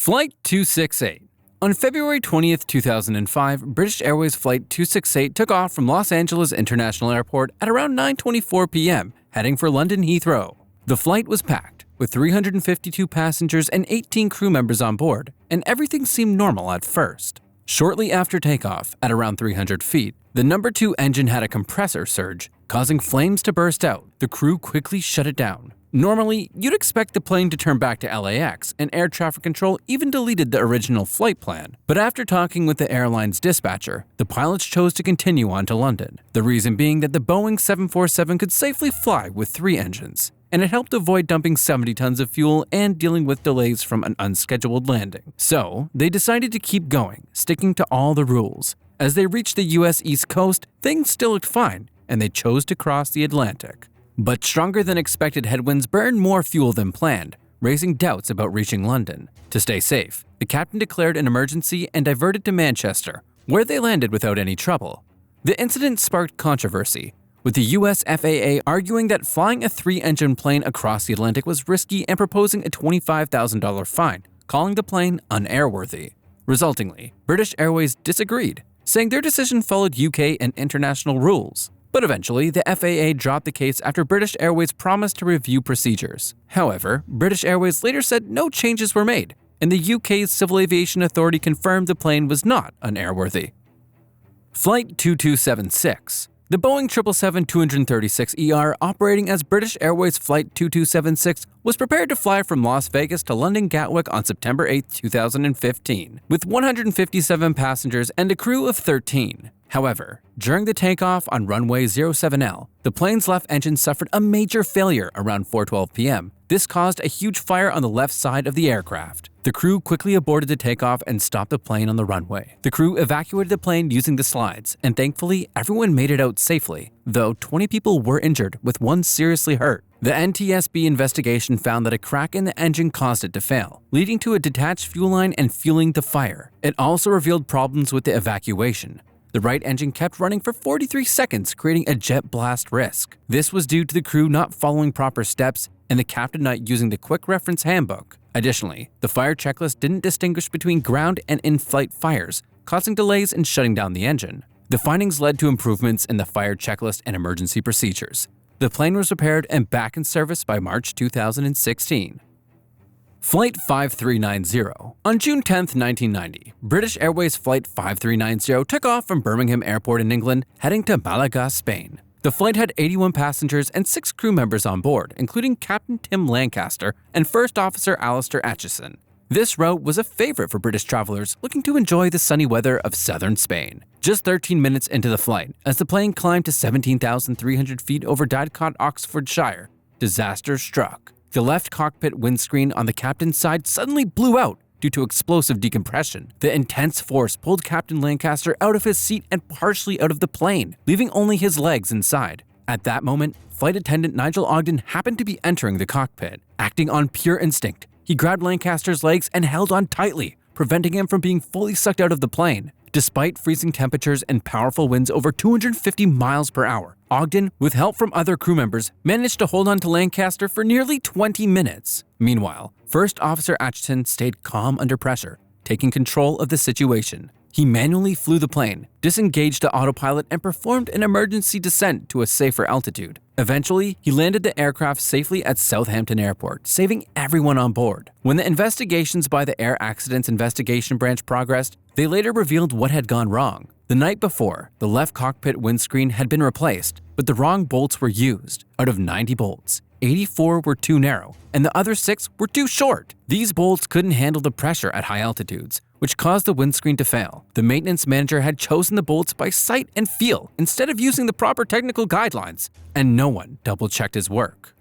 Flight 268. On February 20th, 2005, British Airways Flight 268 took off from Los Angeles International Airport at around 9:24 p.m., heading for London Heathrow. The flight was packed, with 352 passengers and 18 crew members on board, and everything seemed normal at first. Shortly after takeoff, at around 300 feet, the number 2 engine had a compressor surge, causing flames to burst out. The crew quickly shut it down. Normally, you'd expect the plane to turn back to LAX, and air traffic control even deleted the original flight plan. But after talking with the airline's dispatcher, the pilots chose to continue on to London. The reason being that the Boeing 747 could safely fly with 3 engines, and it helped avoid dumping 70 tons of fuel and dealing with delays from an unscheduled landing. So, they decided to keep going, sticking to all the rules. As they reached the US East Coast, things still looked fine, and they chose to cross the Atlantic. But stronger than expected headwinds burned more fuel than planned, raising doubts about reaching London. To stay safe, the captain declared an emergency and diverted to Manchester, where they landed without any trouble. The incident sparked controversy, with the US FAA arguing that flying a 3-engine plane across the Atlantic was risky and proposing a $25,000 fine, calling the plane unairworthy. Resultingly, British Airways disagreed, saying their decision followed UK and international rules. But eventually, the FAA dropped the case after British Airways promised to review procedures. However, British Airways later said no changes were made, and the UK's Civil Aviation Authority confirmed the plane was not unairworthy. Flight 2276. The Boeing 777-236ER, operating as British Airways Flight 2276, was prepared to fly from Las Vegas to London Gatwick on September 8, 2015, with 157 passengers and a crew of 13. However, during the takeoff on runway 07L, the plane's left engine suffered a major failure around 4:12 p.m. This caused a huge fire on the left side of the aircraft. The crew quickly aborted the takeoff and stopped the plane on the runway. The crew evacuated the plane using the slides, and thankfully, everyone made it out safely, though 20 people were injured, with 1 seriously hurt. The NTSB investigation found that a crack in the engine caused it to fail, leading to a detached fuel line and fueling the fire. It also revealed problems with the evacuation. The right engine kept running for 43 seconds, creating a jet blast risk. This was due to the crew not following proper steps and the captain not using the quick reference handbook. Additionally, the fire checklist didn't distinguish between ground and in-flight fires, causing delays in shutting down the engine. The findings led to improvements in the fire checklist and emergency procedures. The plane was repaired and back in service by March 2016. Flight 5390. On June 10, 1990, British Airways Flight 5390 took off from Birmingham Airport in England, heading to Malaga, Spain. The flight had 81 passengers and 6 crew members on board, including Captain Tim Lancaster and First Officer Alistair Atchison. This route was a favorite for British travelers looking to enjoy the sunny weather of southern Spain. Just 13 minutes into the flight, as the plane climbed to 17,300 feet over Didcot, Oxfordshire, disaster struck. The left cockpit windscreen on the captain's side suddenly blew out due to explosive decompression. The intense force pulled Captain Lancaster out of his seat and partially out of the plane, leaving only his legs inside. At that moment, flight attendant Nigel Ogden happened to be entering the cockpit. Acting on pure instinct, he grabbed Lancaster's legs and held on tightly, preventing him from being fully sucked out of the plane. Despite freezing temperatures and powerful winds over 250 miles per hour, Ogden, with help from other crew members, managed to hold on to Lancaster for nearly 20 minutes. Meanwhile, First Officer Atchison stayed calm under pressure, taking control of the situation. He manually flew the plane, disengaged the autopilot, and performed an emergency descent to a safer altitude. Eventually, he landed the aircraft safely at Southampton Airport, saving everyone on board. When the investigations by the Air Accidents Investigation Branch progressed, they later revealed what had gone wrong. The night before, the left cockpit windscreen had been replaced, but the wrong bolts were used. Out of 90 bolts, 84 were too narrow, and the other 6 were too short. These bolts couldn't handle the pressure at high altitudes, which caused the windscreen to fail. The maintenance manager had chosen the bolts by sight and feel instead of using the proper technical guidelines, and no one double-checked his work.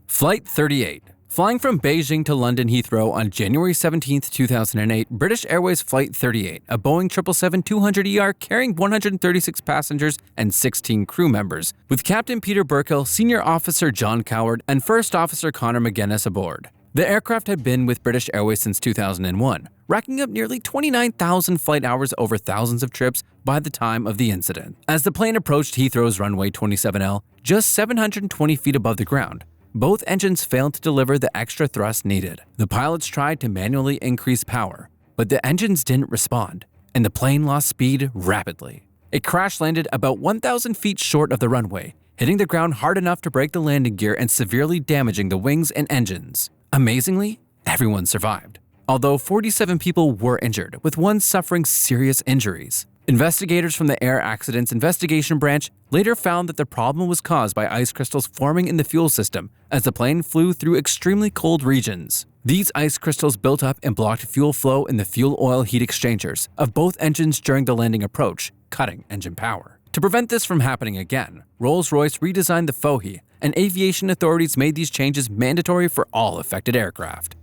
Flight 38. Flying from Beijing to London Heathrow on January 17, 2008, British Airways Flight 38, a Boeing 777-200ER carrying 136 passengers and 16 crew members, with Captain Peter Burkill, Senior Officer John Coward, and First Officer Connor McGuinness aboard. The aircraft had been with British Airways since 2001, racking up nearly 29,000 flight hours over thousands of trips by the time of the incident. As the plane approached Heathrow's runway 27L, just 720 feet above the ground, both engines failed to deliver the extra thrust needed. The pilots tried to manually increase power, but the engines didn't respond, and the plane lost speed rapidly. It crash-landed about 1,000 feet short of the runway, hitting the ground hard enough to break the landing gear and severely damaging the wings and engines. Amazingly, everyone survived, although 47 people were injured, with one suffering serious injuries. Investigators from the Air Accidents Investigation Branch later found that the problem was caused by ice crystals forming in the fuel system as the plane flew through extremely cold regions. These ice crystals built up and blocked fuel flow in the fuel oil heat exchangers of both engines during the landing approach, cutting engine power. To prevent this from happening again, Rolls-Royce redesigned the FOHI, and aviation authorities made these changes mandatory for all affected aircraft.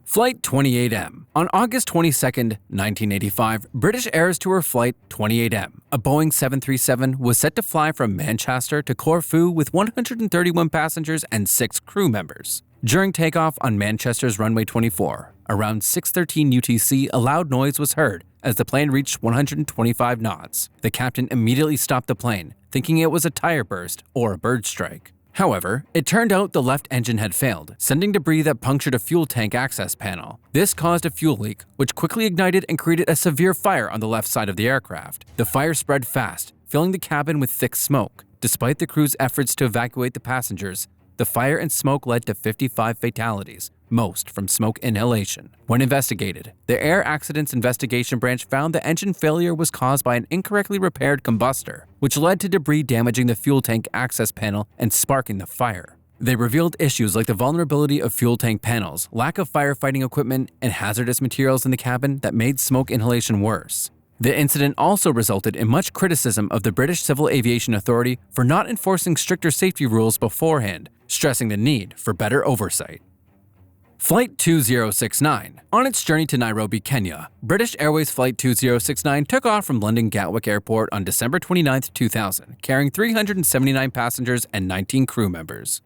Flight 28M. On August 22, 1985, British Air's Tour Flight 28M, a Boeing 737, was set to fly from Manchester to Corfu with 131 passengers and 6 crew members. During takeoff on Manchester's runway 24, around 6:13 UTC, a loud noise was heard as the plane reached 125 knots. The captain immediately stopped the plane, thinking it was a tire burst or a bird strike. However, it turned out the left engine had failed, sending debris that punctured a fuel tank access panel. This caused a fuel leak, which quickly ignited and created a severe fire on the left side of the aircraft. The fire spread fast, filling the cabin with thick smoke. Despite the crew's efforts to evacuate the passengers, the fire and smoke led to 55 fatalities, most from smoke inhalation. When investigated, the Air Accidents Investigation Branch found the engine failure was caused by an incorrectly repaired combustor, which led to debris damaging the fuel tank access panel and sparking the fire. They revealed issues like the vulnerability of fuel tank panels, lack of firefighting equipment, and hazardous materials in the cabin that made smoke inhalation worse. The incident also resulted in much criticism of the British Civil Aviation Authority for not enforcing stricter safety rules beforehand, stressing the need for better oversight. Flight 2069. On its journey to Nairobi, Kenya, British Airways Flight 2069 took off from London Gatwick Airport on December 29, 2000, carrying 379 passengers and 19 crew members.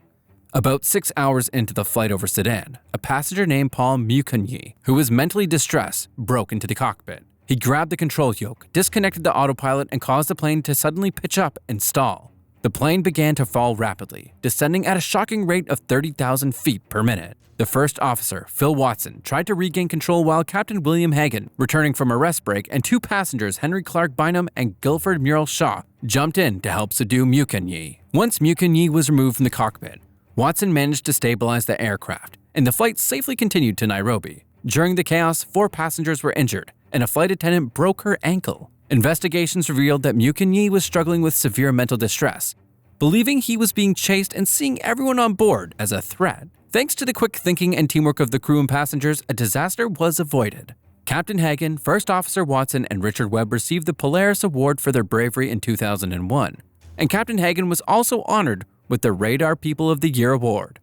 About 6 hours into the flight over Sudan, a passenger named Paul Mukanyi, who was mentally distressed, broke into the cockpit. He grabbed the control yoke, disconnected the autopilot, and caused the plane to suddenly pitch up and stall. The plane began to fall rapidly, descending at a shocking rate of 30,000 feet per minute. The first officer, Phil Watson, tried to regain control while Captain William Hagan, returning from a rest break, and 2 passengers, Henry Clark Bynum and Guilford Muriel Shaw, jumped in to help subdue Mukanyi. Once Mukanyi was removed from the cockpit, Watson managed to stabilize the aircraft, and the flight safely continued to Nairobi. During the chaos, 4 passengers were injured, and a flight attendant broke her ankle. Investigations revealed that Mukanyi was struggling with severe mental distress, believing he was being chased and seeing everyone on board as a threat. Thanks to the quick thinking and teamwork of the crew and passengers, a disaster was avoided. Captain Hagan, First Officer Watson, and Richard Webb received the Polaris Award for their bravery in 2001, and Captain Hagan was also honored with the Radar People of the Year Award.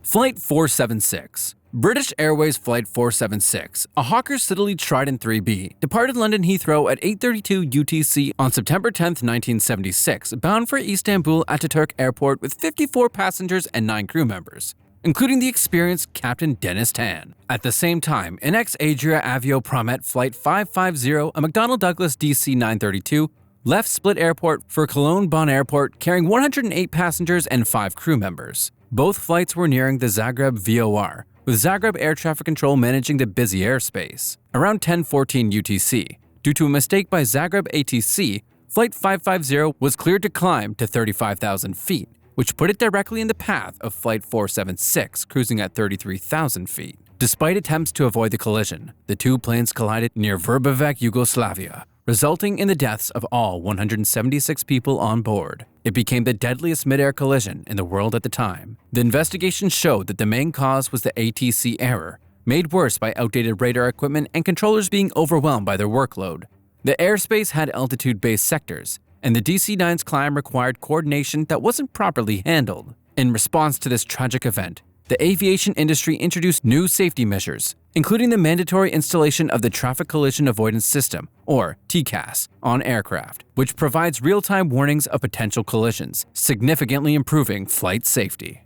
Flight 476. British Airways Flight 476, a Hawker Siddeley Trident 3B, departed London Heathrow at 8:32 UTC on September 10, 1976, bound for Istanbul Ataturk Airport with 54 passengers and 9 crew members, including the experienced Captain Dennis Tan. At the same time, an ex-Adria Avio Promet Flight 550, a McDonnell Douglas DC-932, left Split Airport for Cologne Bonn Airport carrying 108 passengers and 5 crew members. Both flights were nearing the Zagreb VOR, with Zagreb Air Traffic Control managing the busy airspace. Around 10:14 UTC, due to a mistake by Zagreb ATC, Flight 550 was cleared to climb to 35,000 feet, which put it directly in the path of Flight 476, cruising at 33,000 feet. Despite attempts to avoid the collision, the 2 planes collided near Verbovec, Yugoslavia, resulting in the deaths of all 176 people on board. It became the deadliest mid-air collision in the world at the time. The investigation showed that the main cause was the ATC error, made worse by outdated radar equipment and controllers being overwhelmed by their workload. The airspace had altitude-based sectors, and the DC-9's climb required coordination that wasn't properly handled. In response to this tragic event, the aviation industry introduced new safety measures, including the mandatory installation of the Traffic Collision Avoidance System, or TCAS, on aircraft, which provides real-time warnings of potential collisions, significantly improving flight safety.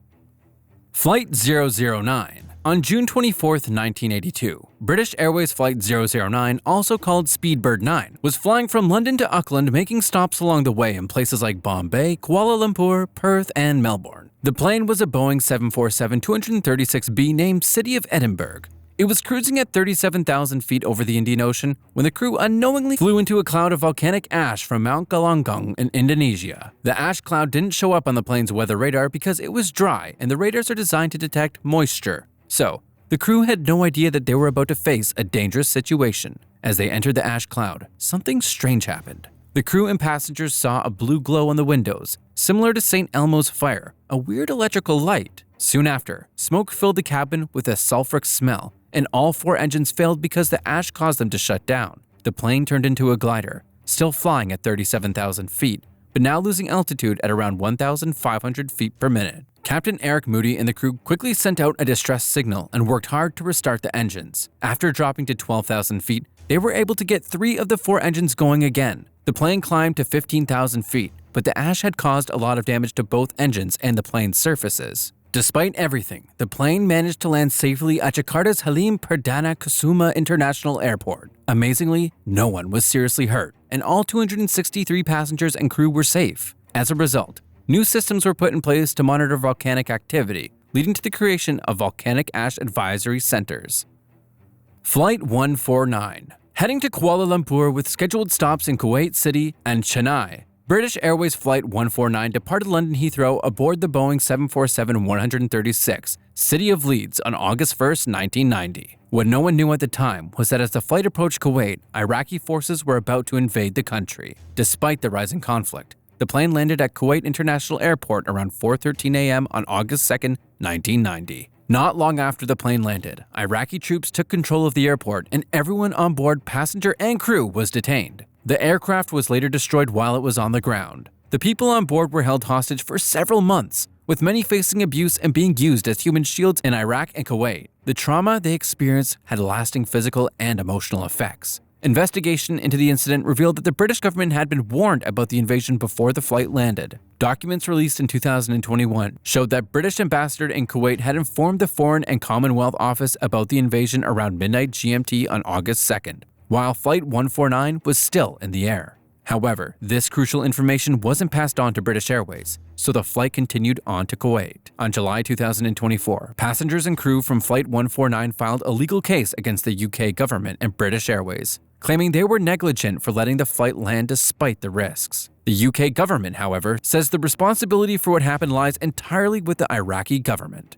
Flight 009. On June 24, 1982, British Airways Flight 009, also called Speedbird 9, was flying from London to Auckland, making stops along the way in places like Bombay, Kuala Lumpur, Perth, and Melbourne. The plane was a Boeing 747-236B named City of Edinburgh. It was cruising at 37,000 feet over the Indian Ocean when the crew unknowingly flew into a cloud of volcanic ash from Mount Galunggung in Indonesia. The ash cloud didn't show up on the plane's weather radar because it was dry and the radars are designed to detect moisture. So, the crew had no idea that they were about to face a dangerous situation. As they entered the ash cloud, something strange happened. The crew and passengers saw a blue glow on the windows, similar to St. Elmo's fire, a weird electrical light. Soon after, smoke filled the cabin with a sulfuric smell, and all 4 engines failed because the ash caused them to shut down. The plane turned into a glider, still flying at 37,000 feet, but now losing altitude at around 1,500 feet per minute. Captain Eric Moody and the crew quickly sent out a distress signal and worked hard to restart the engines. After dropping to 12,000 feet, they were able to get 3 of the 4 engines going again. The plane climbed to 15,000 feet, but the ash had caused a lot of damage to both engines and the plane's surfaces. Despite everything, the plane managed to land safely at Jakarta's Halim Perdana Kusuma International Airport. Amazingly, no one was seriously hurt, and all 263 passengers and crew were safe. As a result, new systems were put in place to monitor volcanic activity, leading to the creation of volcanic ash advisory centers. Flight 149. Heading to Kuala Lumpur with scheduled stops in Kuwait City and Chennai, British Airways Flight 149 departed London Heathrow aboard the Boeing 747-136, City of Leeds on August 1, 1990. What no one knew at the time was that as the flight approached Kuwait, Iraqi forces were about to invade the country. Despite the rising conflict, the plane landed at Kuwait International Airport around 4:13 a.m. on August 2, 1990. Not long after the plane landed, Iraqi troops took control of the airport and everyone on board, passenger and crew, was detained. The aircraft was later destroyed while it was on the ground. The people on board were held hostage for several months, with many facing abuse and being used as human shields in Iraq and Kuwait. The trauma they experienced had lasting physical and emotional effects. Investigation into the incident revealed that the British government had been warned about the invasion before the flight landed. Documents released in 2021 showed that British ambassador in Kuwait had informed the Foreign and Commonwealth Office about the invasion around midnight GMT on August 2nd, while Flight 149 was still in the air. However, this crucial information wasn't passed on to British Airways, so the flight continued on to Kuwait. On July 2024, passengers and crew from Flight 149 filed a legal case against the UK government and British Airways, claiming they were negligent for letting the flight land despite the risks. The UK government, however, says the responsibility for what happened lies entirely with the Iraqi government.